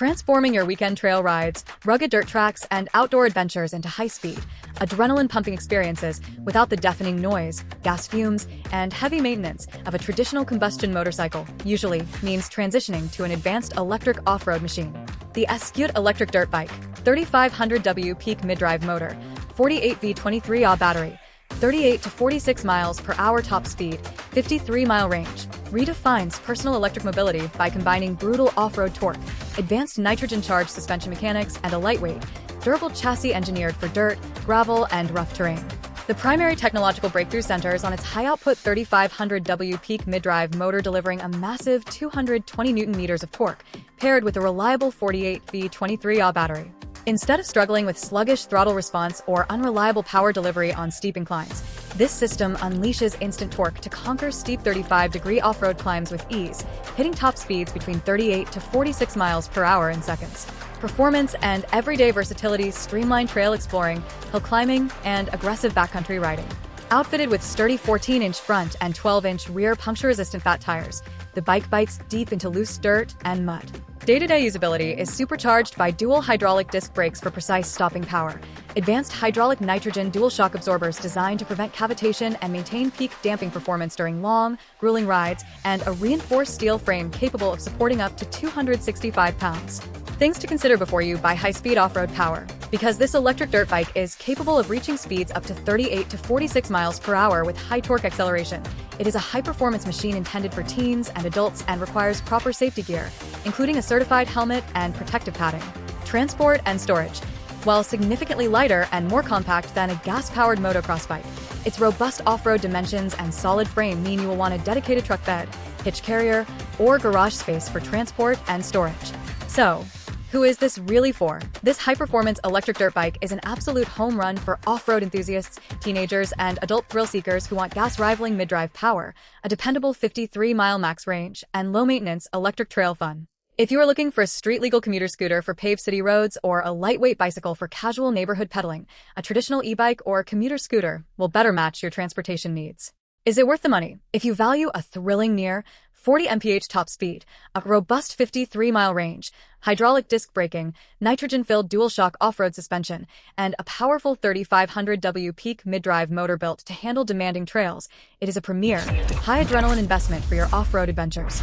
transforming your weekend trail rides, rugged dirt tracks, and outdoor adventures into high-speed, adrenaline-pumping experiences without the deafening noise, gas fumes, and heavy maintenance of a traditional combustion motorcycle usually means transitioning to an advanced electric off-road machine. The ESKUTE Electric Dirt Bike, 3500W peak mid-drive motor, 48V 23Ah battery, 38 to 46 miles per hour top speed, 53-mile range, redefines personal electric mobility by combining brutal off-road torque, advanced nitrogen-charged suspension mechanics, and a lightweight, durable chassis engineered for dirt, gravel, and rough terrain. The primary technological breakthrough centers on its high-output 3500W peak mid-drive motor delivering a massive 220 Nm of torque, paired with a reliable 48V 23Ah battery. Instead of struggling with sluggish throttle response or unreliable power delivery on steep inclines, this system unleashes instant torque to conquer steep 35-degree off-road climbs with ease, hitting top speeds between 38 to 46 miles per hour in seconds. Performance and everyday versatility streamline trail exploring, hill climbing, and aggressive backcountry riding. Outfitted with sturdy 14-inch front and 12-inch rear puncture-resistant fat tires, the bike bites deep into loose dirt and mud. Day-to-day usability is supercharged by dual hydraulic disc brakes for precise stopping power, advanced hydraulic nitrogen dual shock absorbers designed to prevent cavitation and maintain peak damping performance during long, grueling rides, and a reinforced steel frame capable of supporting up to 265 pounds. Things to consider before you buy high-speed off-road power. Because this electric dirt bike is capable of reaching speeds up to 38 to 46 miles per hour with high torque acceleration, it is a high-performance machine intended for teens and adults and requires proper safety gear, including a certified helmet and protective padding. Transport and storage. While significantly lighter and more compact than a gas-powered motocross bike, its robust off-road dimensions and solid frame mean you will want a dedicated truck bed, hitch carrier, or garage space for transport and storage. So, who is this really for? This high-performance electric dirt bike is an absolute home run for off-road enthusiasts, teenagers, and adult thrill seekers who want gas-rivaling mid-drive power, a dependable 53-mile max range, and low-maintenance electric trail fun. If you are looking for a street-legal commuter scooter for paved city roads or a lightweight bicycle for casual neighborhood pedaling, a traditional e-bike or commuter scooter will better match your transportation needs. Is it worth the money? If you value a thrilling near 40 mph top speed, a robust 53-mile range, hydraulic disc braking, nitrogen-filled dual-shock off-road suspension, and a powerful 3500W peak mid-drive motor built to handle demanding trails, it is a premier, high-adrenaline investment for your off-road adventures.